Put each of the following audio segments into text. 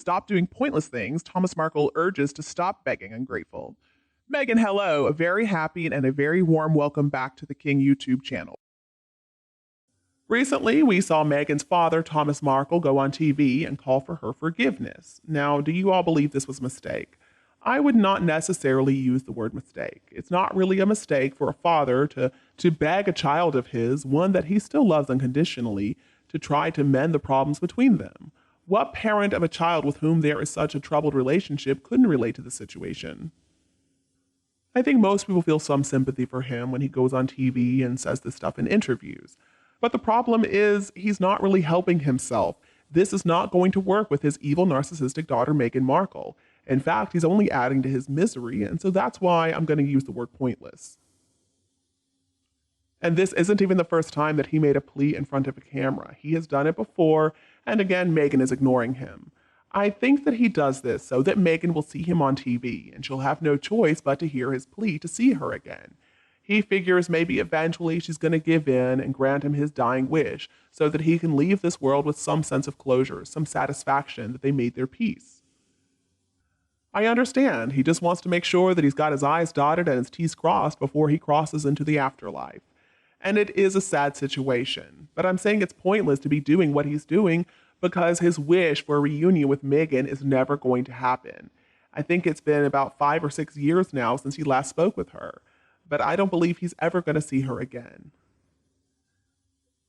stop doing pointless things, Thomas Markle urges to stop begging ungrateful. Meghan, hello, a very happy and a very warm welcome back to the King YouTube channel. Recently, we saw Meghan's father, Thomas Markle, go on TV and call for her forgiveness. Now, do you all believe this was a mistake? I would not necessarily use the word mistake. It's not really a mistake for a father to beg a child of his, one that he still loves unconditionally, to try to mend the problems between them. What parent of a child with whom there is such a troubled relationship couldn't relate to the situation? I think most people feel some sympathy for him when he goes on TV and says this stuff in interviews. But the problem is he's not really helping himself. This is not going to work with his evil, narcissistic daughter, Meghan Markle. In fact, he's only adding to his misery, and so that's why I'm going to use the word pointless. And this isn't even the first time that he made a plea in front of a camera. He has done it before, and again, Meghan is ignoring him. I think that he does this so that Meghan will see him on TV, and she'll have no choice but to hear his plea to see her again. He figures maybe eventually she's going to give in and grant him his dying wish so that he can leave this world with some sense of closure, some satisfaction that they made their peace. I understand. He just wants to make sure that he's got his I's dotted and his T's crossed before he crosses into the afterlife. And it is a sad situation, but I'm saying it's pointless to be doing what he's doing because his wish for a reunion with Meghan is never going to happen. I think it's been about 5 or 6 years now since he last spoke with her, but I don't believe he's ever going to see her again.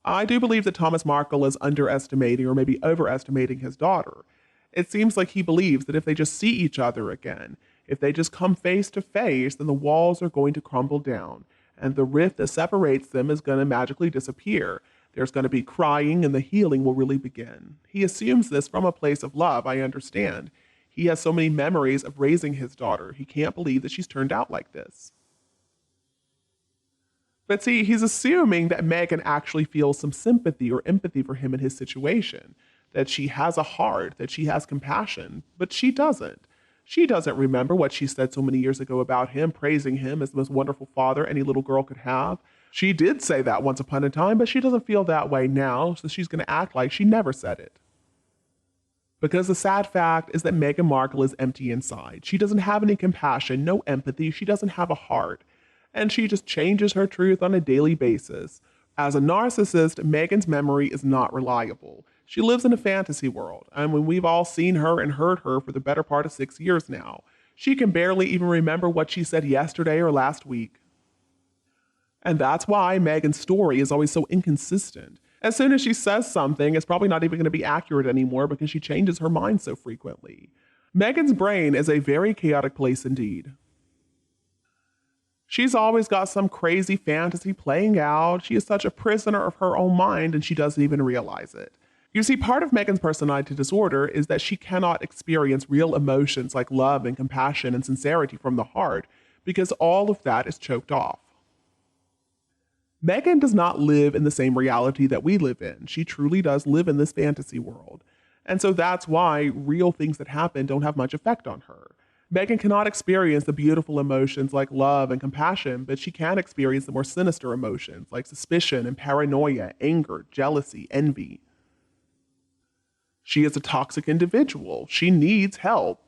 I do believe that Thomas Markle is underestimating or maybe overestimating his daughter. It seems like he believes that if they just see each other again, if they just come face to face, then the walls are going to crumble down, and the rift that separates them is going to magically disappear. There's going to be crying, and the healing will really begin. He assumes this from a place of love, I understand. He has so many memories of raising his daughter. He can't believe that she's turned out like this. But see, he's assuming that Meghan actually feels some sympathy or empathy for him in his situation, that she has a heart, that she has compassion, but she doesn't. She doesn't remember what she said so many years ago about him, praising him as the most wonderful father any little girl could have. She did say that once upon a time, but she doesn't feel that way now, so she's going to act like she never said it. Because the sad fact is that Meghan Markle is empty inside. She doesn't have any compassion, no empathy, she doesn't have a heart. And she just changes her truth on a daily basis. As a narcissist, Meghan's memory is not reliable. She lives in a fantasy world, and when we've all seen her and heard her for the better part of 6 years now, she can barely even remember what she said yesterday or last week. And that's why Meghan's story is always so inconsistent. As soon as she says something, it's probably not even going to be accurate anymore because she changes her mind so frequently. Meghan's brain is a very chaotic place indeed. She's always got some crazy fantasy playing out. She is such a prisoner of her own mind, and she doesn't even realize it. You see, part of Meghan's personality disorder is that she cannot experience real emotions like love and compassion and sincerity from the heart because all of that is choked off. Meghan does not live in the same reality that we live in. She truly does live in this fantasy world. And so that's why real things that happen don't have much effect on her. Meghan cannot experience the beautiful emotions like love and compassion, but she can experience the more sinister emotions like suspicion and paranoia, anger, jealousy, envy. She is a toxic individual. She needs help.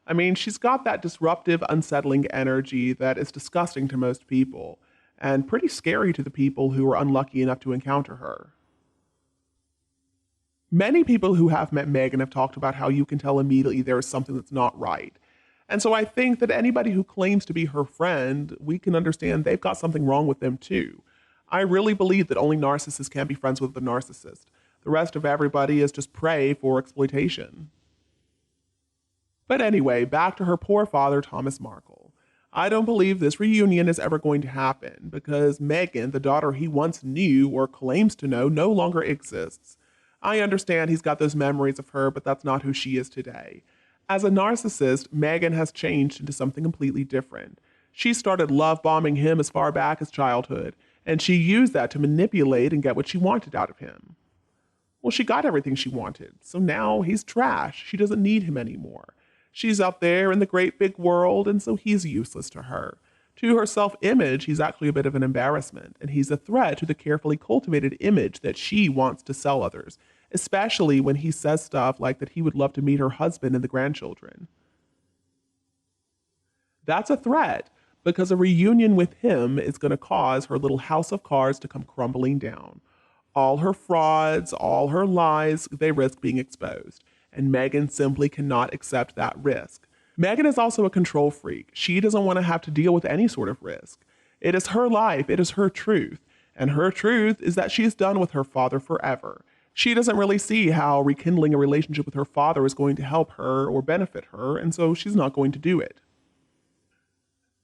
I mean, she's got that disruptive, unsettling energy that is disgusting to most people and pretty scary to the people who are unlucky enough to encounter her. Many people who have met Meghan have talked about how you can tell immediately there is something that's not right. And so I think that anybody who claims to be her friend, we can understand they've got something wrong with them too. I really believe that only narcissists can be friends with the narcissist. The rest of everybody is just prey for exploitation. But anyway, back to her poor father, Thomas Markle. I don't believe this reunion is ever going to happen because Meghan, the daughter he once knew or claims to know, no longer exists. I understand he's got those memories of her, but that's not who she is today. As a narcissist, Meghan has changed into something completely different. She started love bombing him as far back as childhood, and she used that to manipulate and get what she wanted out of him. Well, she got everything she wanted, so now he's trash. She doesn't need him anymore. She's out there in the great big world, and so he's useless to her. To her self-image, he's actually a bit of an embarrassment, and he's a threat to the carefully cultivated image that she wants to sell others. especially when he says stuff like that he would love to meet her husband and the grandchildren. That's a threat because a reunion with him is going to cause her little house of cards to come crumbling down. All her frauds, all her lies, they risk being exposed. And Meghan simply cannot accept that risk. Meghan is also a control freak. She doesn't want to have to deal with any sort of risk. It is her life, it is her truth. And her truth is that she is done with her father forever. She doesn't really see how rekindling a relationship with her father is going to help her or benefit her, and so she's not going to do it.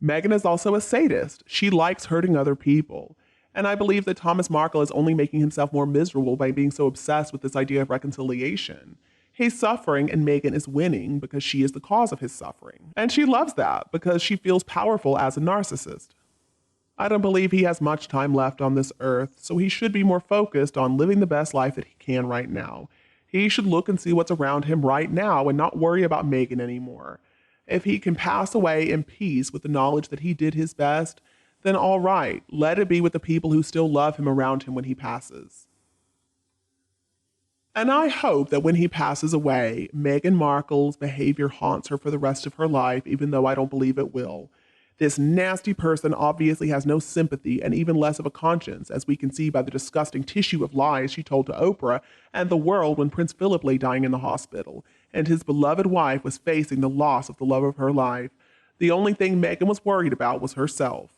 Meghan is also a sadist. She likes hurting other people. And I believe that Thomas Markle is only making himself more miserable by being so obsessed with this idea of reconciliation. He's suffering and Meghan is winning because she is the cause of his suffering. And she loves that because she feels powerful as a narcissist. I don't believe he has much time left on this earth, so he should be more focused on living the best life that he can right now. He should look and see what's around him right now and not worry about Meghan anymore. If he can pass away in peace with the knowledge that he did his best, then all right, let it be with the people who still love him around him when he passes. And I hope that when he passes away, Meghan Markle's behavior haunts her for the rest of her life, even though I don't believe it will. This nasty person obviously has no sympathy and even less of a conscience, as we can see by the disgusting tissue of lies she told to Oprah and the world when Prince Philip lay dying in the hospital, and his beloved wife was facing the loss of the love of her life. The only thing Meghan was worried about was herself.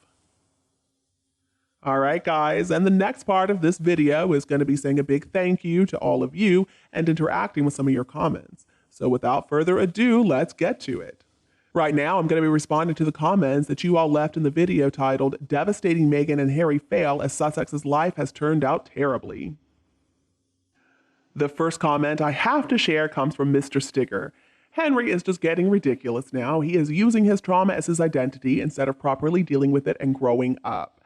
All right, guys, and the next part of this video is going to be saying a big thank you to all of you and interacting with some of your comments. So without further ado, let's get to it. Right now, I'm going to be responding to the comments that you all left in the video titled, "Devastating Meghan and Harry Fail as Sussex's Life Has Turned Out Terribly." The first comment I have to share comes from Mr. Stigger. Henry is just getting ridiculous now. He is using his trauma as his identity instead of properly dealing with it and growing up.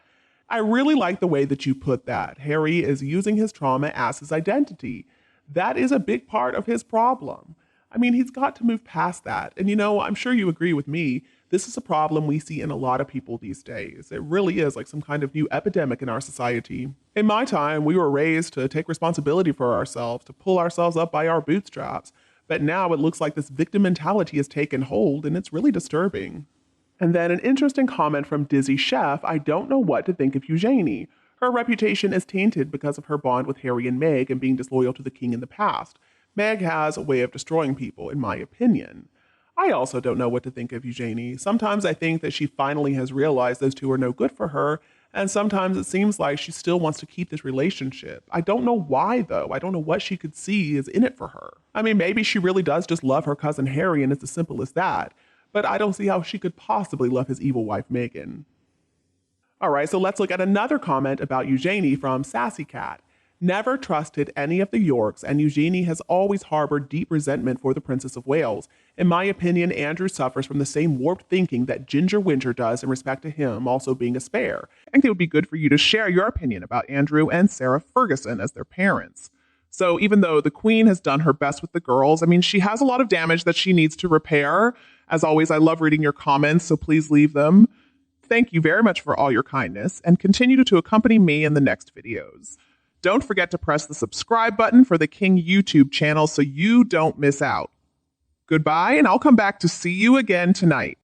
I really like the way that you put that. Harry is using his trauma as his identity. That is a big part of his problem. I mean, he's got to move past that. And I'm sure you agree with me. This is a problem we see in a lot of people these days. It really is like some kind of new epidemic in our society. In my time, we were raised to take responsibility for ourselves, to pull ourselves up by our bootstraps. But now it looks like this victim mentality has taken hold, and it's really disturbing. And then an interesting comment from Dizzy Chef, "I don't know what to think of Eugenie. Her reputation is tainted because of her bond with Harry and Meg and being disloyal to the king in the past. Meg has a way of destroying people, in my opinion." I also don't know what to think of Eugenie. Sometimes I think that she finally has realized those two are no good for her, and sometimes it seems like she still wants to keep this relationship. I don't know why, though. I don't know what she could see is in it for her. I mean, maybe she really does just love her cousin Harry, and it's as simple as that. But I don't see how she could possibly love his evil wife, Meghan. All right, so let's look at another comment about Eugenie from Sassy Cat. "Never trusted any of the Yorks, and Eugenie has always harbored deep resentment for the Princess of Wales. In my opinion, Andrew suffers from the same warped thinking that Ginger Winter does in respect to him also being a spare. I think it would be good for you to share your opinion about Andrew and Sarah Ferguson as their parents." So even though the Queen has done her best with the girls, I mean, she has a lot of damage that she needs to repair. As always, I love reading your comments, so please leave them. Thank you very much for all your kindness, and continue to accompany me in the next videos. Don't forget to press the subscribe button for the King YouTube channel so you don't miss out. Goodbye, and I'll come back to see you again tonight.